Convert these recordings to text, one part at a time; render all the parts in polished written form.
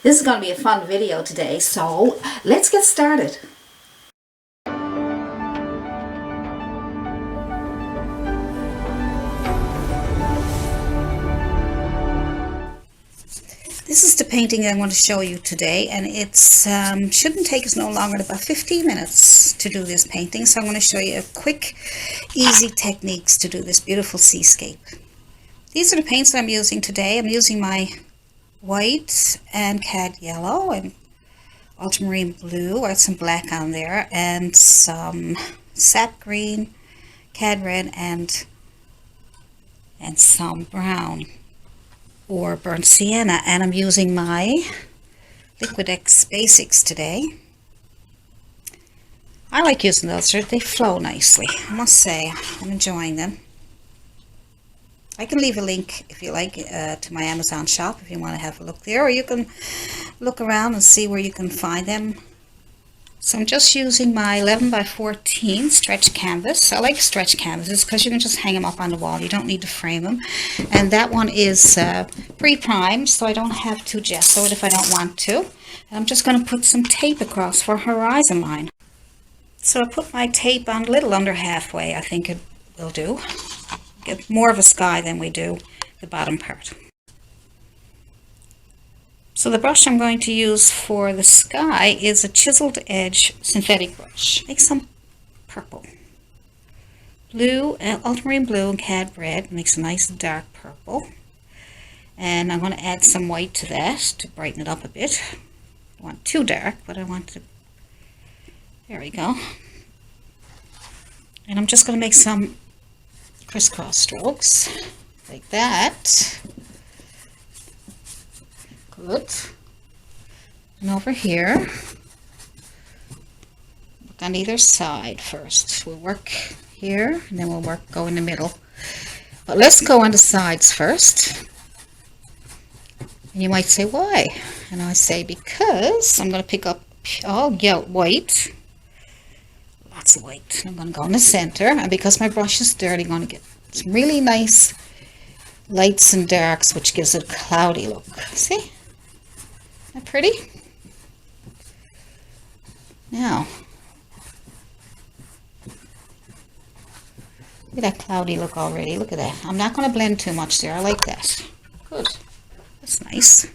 This is going to be a fun video today, so let's get started. This is the painting I want to show you today, and it's shouldn't take us no longer than about 15 minutes to do this painting. So I'm going to show you a quick, easy techniques to do this beautiful seascape. These are the paints that I'm using today. I'm using my white and cad yellow and ultramarine blue. I have some black on there and some sap green, cad red, and some brown or burnt sienna, and I'm using my Liquid X Basics today. I like using those. They flow nicely, I must say. I'm enjoying them. I can leave a link, if you like, to my Amazon shop if you want to have a look there, or you can look around and see where you can find them. So I'm just using my 11 by 14 stretch canvas. I like stretch canvases because you can just hang them up on the wall. You don't need to frame them. And that one is pre-primed, so I don't have to gesso it if I don't want to. And I'm just going to put some tape across for horizon line. So I put my tape on a little under halfway. I think it will do. Get more of a sky than we do the bottom part. So the brush I'm going to use for the sky is a chiseled edge synthetic brush. Make some purple. Blue, ultramarine blue and cad red makes a nice dark purple. And I'm going to add some white to that to brighten it up a bit. I don't want too dark, but I want to... There we go. And I'm just going to make some crisscross strokes like that. Good. And over here, look on either side first. We'll work here and then we'll go in the middle. But let's go on the sides first. And you might say, why? And I say, because I'm going to pick up all white. Lots of white. I'm going to go in the center. And because my brush is dirty, I'm going to get some really nice lights and darks, which gives it a cloudy look. See? Isn't that pretty? Now, look at that cloudy look already. Look at that. I'm not going to blend too much there. I like that. Good. That's nice.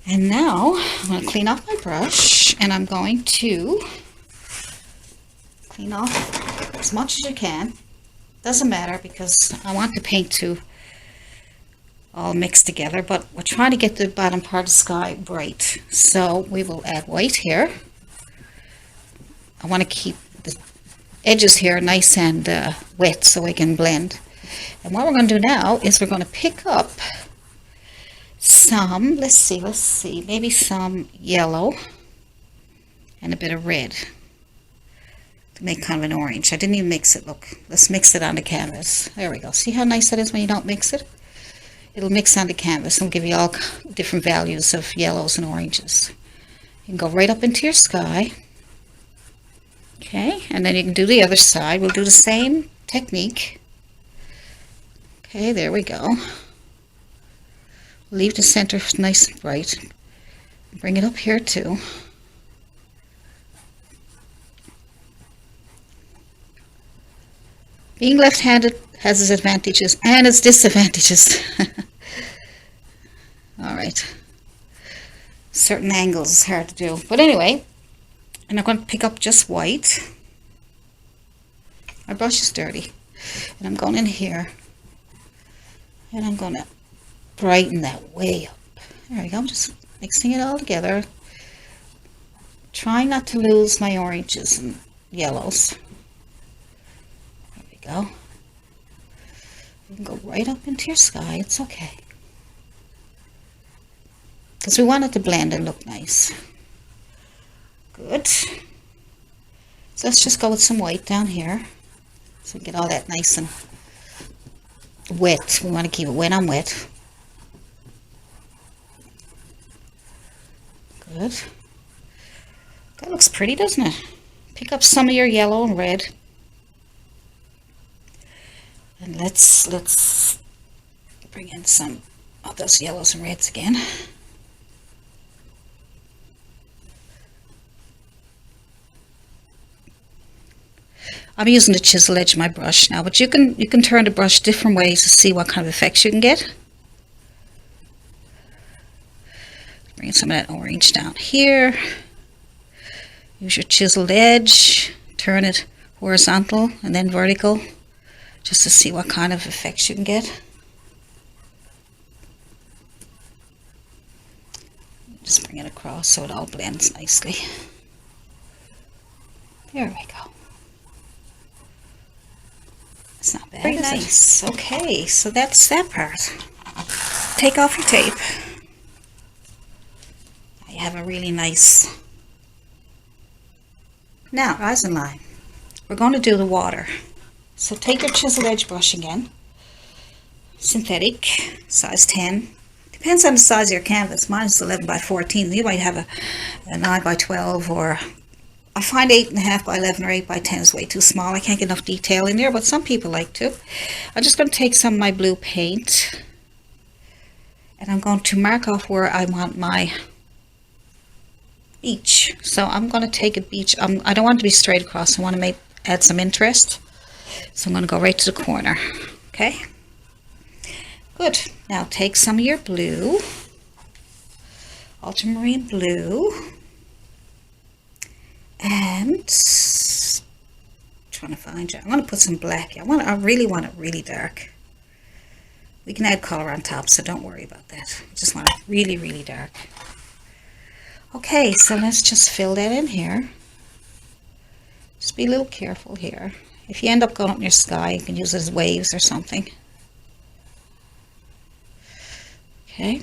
And now, I'm going to clean off my brush, and I'm going to clean off as much as you can. Doesn't matter because I want the paint to all mixed together, but we're trying to get the bottom part of the sky bright. So we will add white here. I want to keep the edges here nice and wet so we can blend. And what we're going to do now is we're going to pick up some, let's see, maybe some yellow and a bit of red to make kind of an orange. I didn't even mix it. Look, let's mix it on the canvas. There we go. See how nice that is when you don't mix it? It'll mix on the canvas and give you all different values of yellows and oranges. You can go right up into your sky. Okay, and then you can do the other side. We'll do the same technique. Okay, there we go. Leave the center nice and bright. Bring it up here too. Being left-handed has its advantages and its disadvantages. All right. Certain angles is hard to do. But anyway, and I'm going to pick up just white. My brush is dirty. And I'm going in here. And I'm going to brighten that way up. There we go. I'm just mixing it all together. Trying not to lose my oranges and yellows. Go. You can go right up into your sky. It's okay. Because we want it to blend and look nice. Good. So let's just go with some white down here. So we get all that nice and wet. We want to keep it wet on wet. Good. That looks pretty, doesn't it? Pick up some of your yellow and red. And let's bring in some of those yellows and reds again. I'm using the chisel edge of my brush now, but you can turn the brush different ways to see what kind of effects you can get. Bring some of that orange down here. Use your chiseled edge, turn it horizontal and then vertical, just to see what kind of effects you can get. Just bring it across so it all blends nicely. There we go. It's not bad. Very nice. Okay, so that's that part. Take off your tape. Now you have a really nice. Now, horizon line. We're going to do the water. So take your chisel edge brush again. Synthetic, size 10. Depends on the size of your canvas. Mine is 11 by 14. You might have a 9 by 12, or I find 8.5 by 11 or 8 by 10 is way too small. I can't get enough detail in there, but some people like to. I'm just going to take some of my blue paint and I'm going to mark off where I want my beach. So I'm going to take a beach. I don't want it to be straight across. I want to add some interest. So I'm going to go right to the corner. Okay. Good. Now take some of your blue, ultramarine blue, and trying to find you. I'm going to put some black. I really want it really dark. We can add color on top, so don't worry about that. I just want it really, really dark. Okay, so let's just fill that in here. Just be a little careful here. If you end up going up in your sky, you can use it as waves or something. Okay.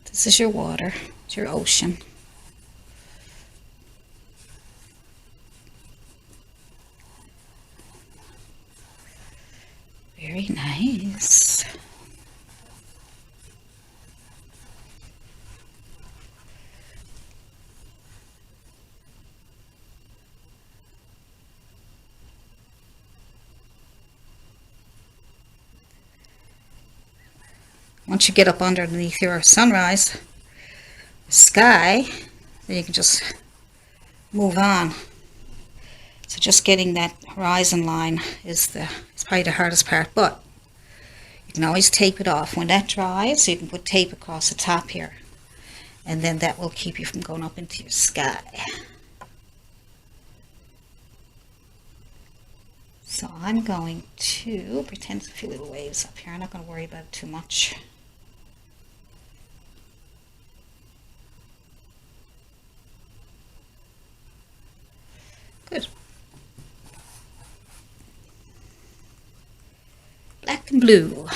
This is your water. It's your ocean. Very nice. Once you get up underneath your sunrise sky, then you can just move on. So just getting that horizon line is probably the hardest part, but you can always tape it off. When that dries, you can put tape across the top here, and then that will keep you from going up into your sky. So I'm going to pretend there's a few little waves up here. I'm not going to worry about it too much. Good. Black and blue.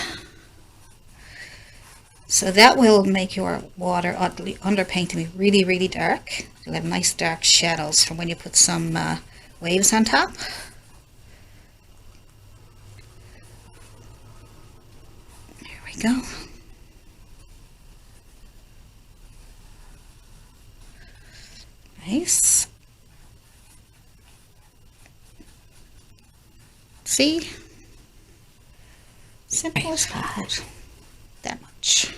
So that will make your water underpainting really, really dark. You'll have nice dark shadows from when you put some waves on top. There we go. Nice. See? Simple as that. That much.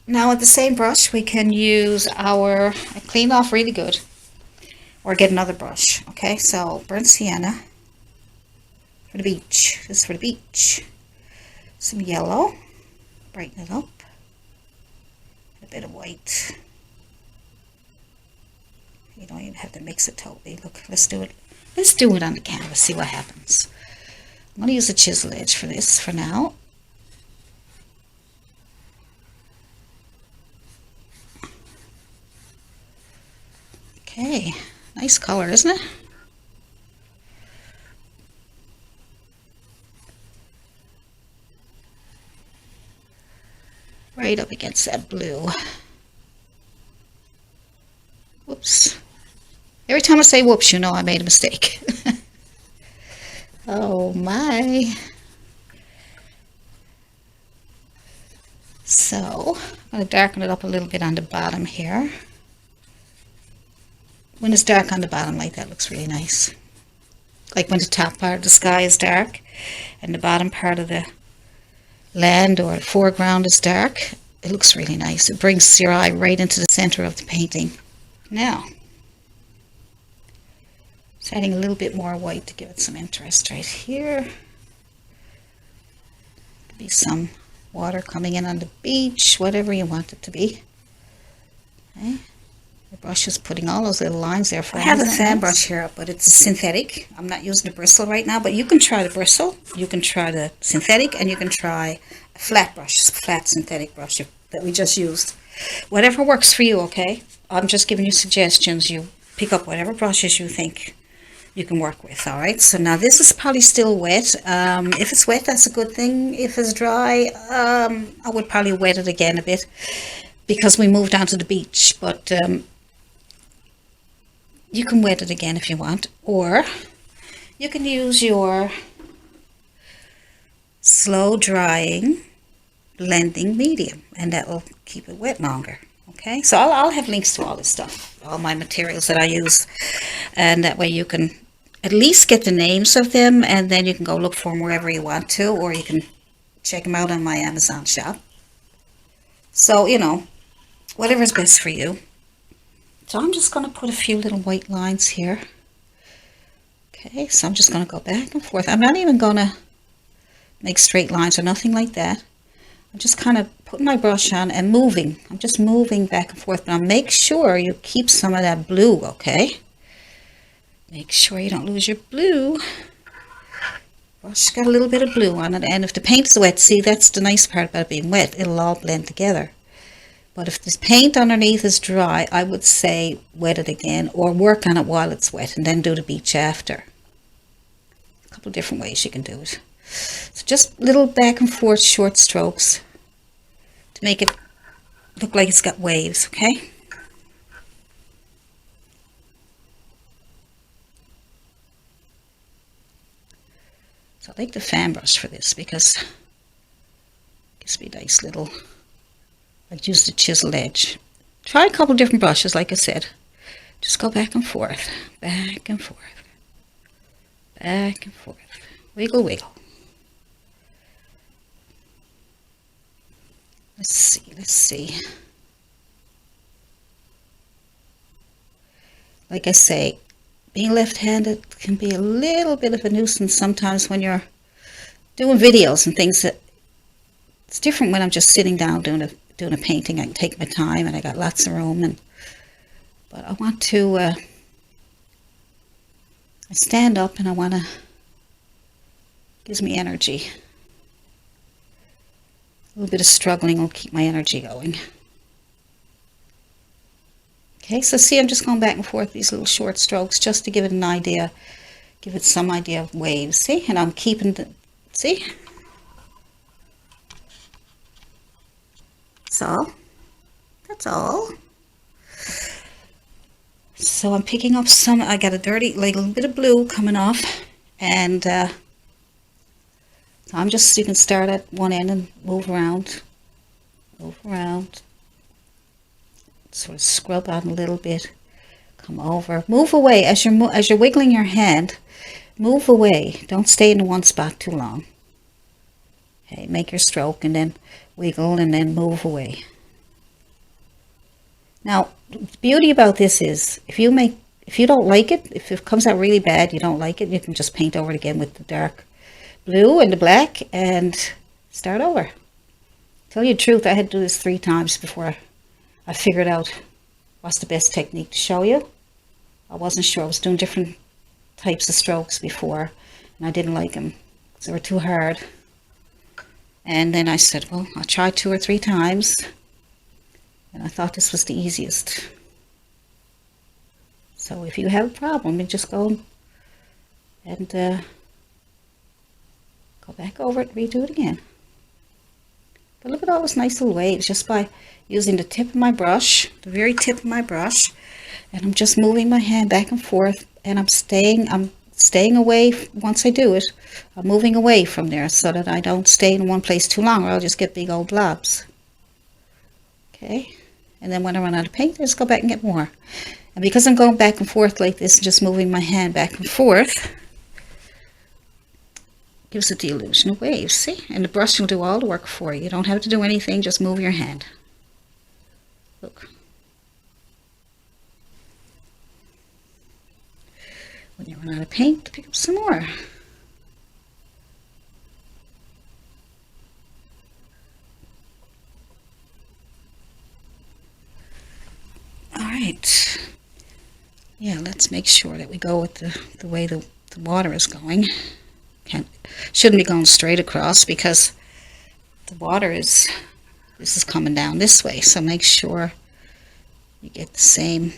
Now with the same brush we can use I clean off really good, or get another brush. Okay, so burnt sienna for the beach. This is for the beach. Some yellow, brighten it up. A bit of white. You don't even have to mix it totally. Look, let's do it. Let's do it on the canvas, see what happens. I'm going to use a chisel edge for this for now. Okay, nice color, isn't it? Right up against that blue. Whoops. Every time I say whoops, you know I made a mistake. Oh my. So, I'm going to darken it up a little bit on the bottom here. When it's dark on the bottom like that, looks really nice. Like when the top part of the sky is dark and the bottom part of the land or the foreground is dark, it looks really nice. It brings your eye right into the center of the painting. Now, just adding a little bit more white to give it some interest right here. Could be some water coming in on the beach, whatever you want it to be. Okay. The brush is putting all those little lines there for me. I have a fan brush here, but it's synthetic. I'm not using the bristle right now, but you can try the bristle, you can try the synthetic, and you can try a flat brush, flat synthetic brush that we just used. Whatever works for you, okay? I'm just giving you suggestions. You pick up whatever brushes you think you can work with, all right? So now this is probably still wet. If it's wet, that's a good thing. If it's dry, I would probably wet it again a bit because we moved on to the beach, but you can wet it again if you want, or you can use your slow drying blending medium, and that will keep it wet longer. Okay, so I'll have links to all this stuff, all my materials that I use, and that way you can at least get the names of them, and then you can go look for them wherever you want to, or you can check them out on my Amazon shop. So, you know, whatever's best for you. So I'm just going to put a few little white lines here. Okay, so I'm just going to go back and forth. I'm not even going to make straight lines or nothing like that. I'm just kind of putting my brush on and moving. I'm just moving back and forth. Now make sure you keep some of that blue, okay? Make sure you don't lose your blue. Brush got a little bit of blue on it, and if the paint's wet, see, that's the nice part about it being wet. It'll all blend together. But if this paint underneath is dry, I would say wet it again, or work on it while it's wet and then do the beach after. A couple of different ways you can do it. So just little back and forth short strokes to make it look like it's got waves, okay? So I like the fan brush for this because it gives me a nice little... I'd use the chiseled edge. Try a couple different brushes, like I said. Just go back and forth, back and forth, back and forth. Wiggle, wiggle. Let's see. Like I say, being left-handed can be a little bit of a nuisance sometimes when you're doing videos and things. That it's different when I'm just sitting down doing a painting. I can take my time and I got lots of room, but I want to I stand up and I want to, gives me energy. A little bit of struggling will keep my energy going. Okay, so see, I'm just going back and forth these little short strokes just to give it an idea, give it some idea of waves. See, and I'm keeping the, see? So, that's all. So I'm picking up some, I got a dirty, like a little bit of blue coming off, and so I'm just, you can start at one end and move around, sort of scrub out a little bit, come over, move away, as you're wiggling your hand, move away, don't stay in one spot too long. Okay, make your stroke and then wiggle and then move away. Now, the beauty about this is, if you don't like it, if it comes out really bad, you don't like it, you can just paint over it again with the dark blue and the black and start over. Tell you the truth, I had to do this 3 times before I figured out what's the best technique to show you. I wasn't sure. I was doing different types of strokes before, and I didn't like them because they were too hard. And then I said, well, I'll try 2 or 3 times. And I thought this was the easiest. So if you have a problem, you just go and go back over it, redo it again. But look at all those nice little waves just by using the tip of my brush, the very tip of my brush, and I'm just moving my hand back and forth, and I'm staying away. Once I do it, I'm moving away from there so that I don't stay in one place too long, or I'll just get big old blobs. Okay, and then when I run out of paint, I just go back and get more. And because I'm going back and forth like this, just moving my hand back and forth, Gives it the illusion of waves, see? And the brush will do all the work for you. You don't have to do anything, just move your hand. Look. When you run out of paint, pick up some more. Alright. Yeah, let's make sure that we go with the way the water is going. Shouldn't be going straight across because the water this is coming down this way, so make sure you get the same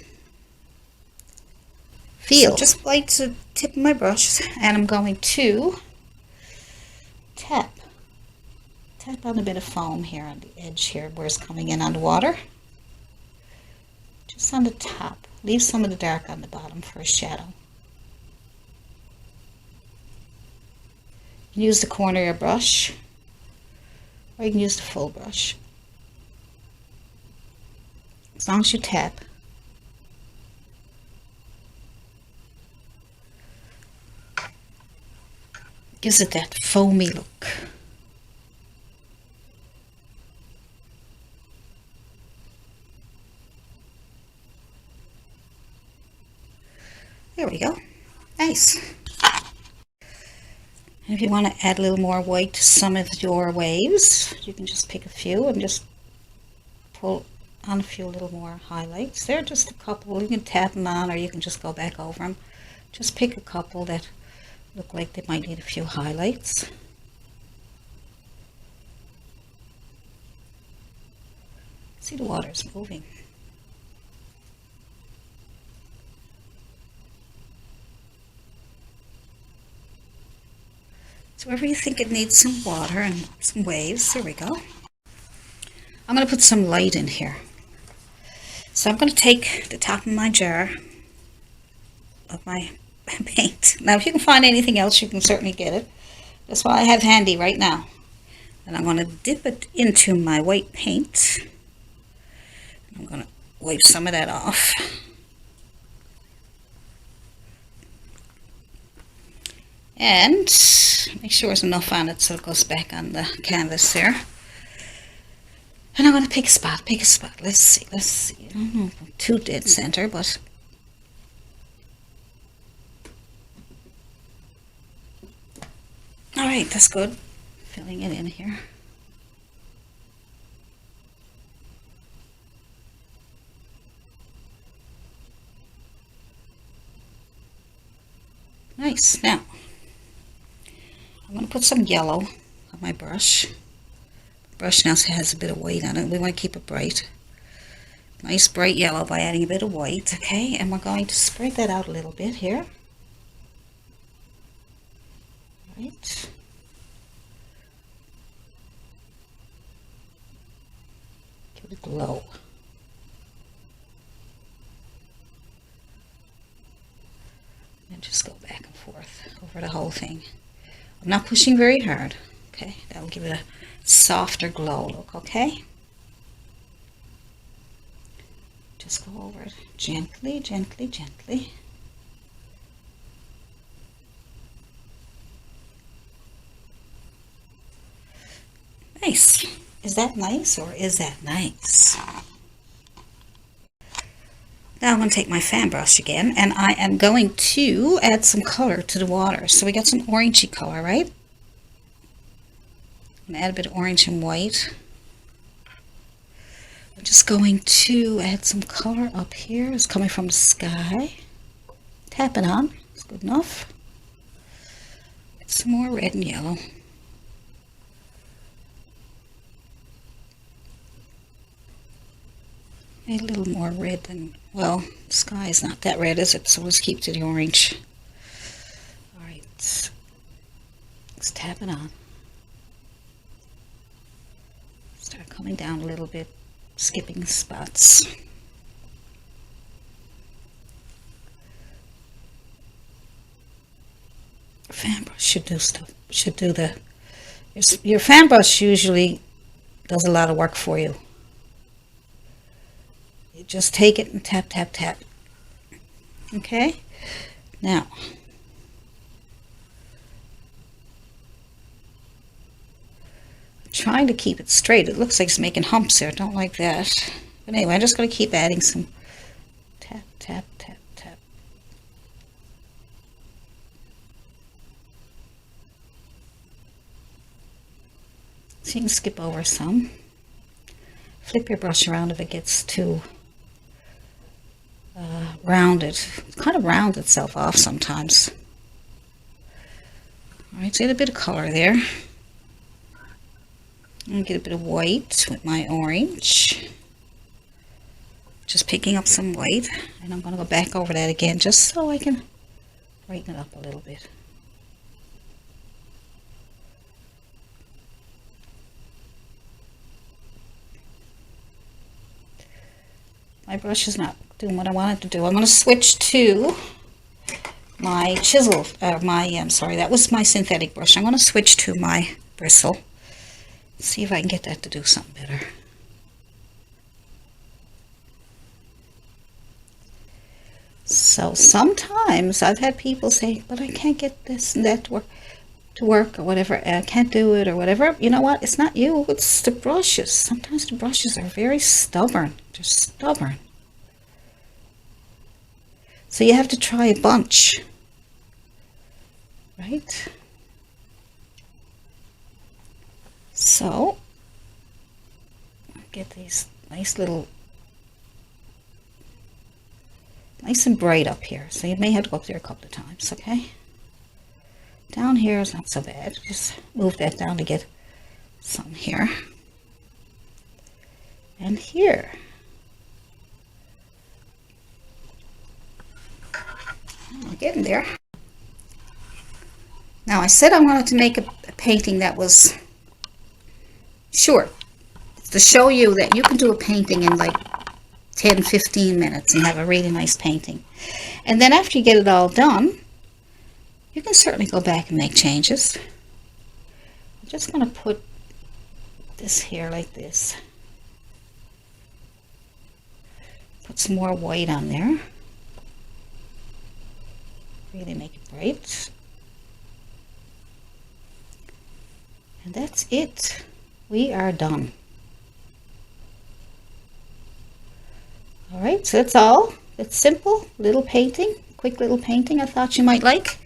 feel. So just light the tip of my brush, and I'm going to tap on a bit of foam here on the edge here where it's coming in on the water. Just on the top. Leave some of the dark on the bottom for a shadow. You can use the corner of your brush, or you can use the full brush. As long as you tap. Gives it that foamy look. There we go. Nice. If you want to add a little more white to some of your waves, you can just pick a few and just pull on a few little more highlights. They're just a couple. You can tap them on, or you can just go back over them. Just pick a couple that look like they might need a few highlights. See, the water's moving. So wherever you think it needs some water and some waves, there we go. I'm going to put some light in here. So I'm going to take the top of my jar of my paint. Now if you can find anything else, you can certainly get it. That's what I have handy right now. And I'm going to dip it into my white paint. I'm going to wipe some of that off. And make sure there's enough on it so it goes back on the canvas there. And I'm going to pick a spot. Let's see. I don't know if I'm too dead center, but all right, that's good. Filling it in here. Nice. Now I'm going to put some yellow on my brush. The brush now has a bit of white on it. We want to keep it bright. Nice bright yellow by adding a bit of white, okay? And we're going to spread that out a little bit here. Right. Give it a glow. And just go back and forth over the whole thing. I'm not pushing very hard, okay? That'll give it a softer glow look, okay? Just go over it gently, gently, gently. Nice. Is that nice, or is that nice? Now I'm going to take my fan brush again, and I am going to add some color to the water. So we got some orangey color, right? I'm going to add a bit of orange and white. I'm just going to add some color up here. It's coming from the sky. Tap it on. It's good enough. Some more red and yellow. A little more red than, well, the sky is not that red, is it? So let's keep to the orange. Alright, let's tap it on. Start coming down a little bit, skipping spots. Fan brush should do stuff, your fan brush usually does a lot of work for you. You just take it and tap, tap, tap. Okay? Now, trying to keep it straight. It looks like it's making humps here. Don't like that. But anyway, I'm just going to keep adding some tap, tap, tap, tap. So you can skip over some. Flip your brush around if it gets too rounded. It kind of rounds itself off sometimes. Alright, so get a bit of color there. I'm going to get a bit of white with my orange. Just picking up some white. And I'm going to go back over that again just so I can brighten it up a little bit. My brush is not doing what I want it to do. I'm going to switch to my chisel, sorry, that was my synthetic brush. I'm going to switch to my bristle. See if I can get that to do something better. So sometimes I've had people say, but I can't get this and that to work or whatever. I can't do it or whatever. You know what? It's not you. It's the brushes. Sometimes the brushes are very stubborn. They're stubborn. So you have to try a bunch. Right? So, get these nice little, nice and bright up here. So you may have to go up there a couple of times, okay? Down here is not so bad. Just move that down to get some here. And here. We're getting there. Now I said I wanted to make a painting that was short, to show you that you can do a painting in like 10-15 minutes and have a really nice painting. And then after you get it all done, you can certainly go back and make changes. I'm just going to put this here like this. Put some more white on there. Really make it bright. And that's it. We are done. Alright, so that's all. It's simple, little painting, quick little painting I thought you might like.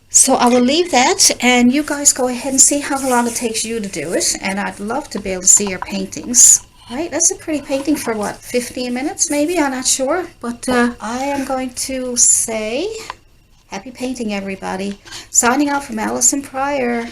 So I will leave that and you guys go ahead and see how long it takes you to do it. And I'd love to be able to see your paintings. Right, that's a pretty painting for what, 15 minutes maybe? I'm not sure. But I am going to say happy painting, everybody. Signing off from Allison Pryor.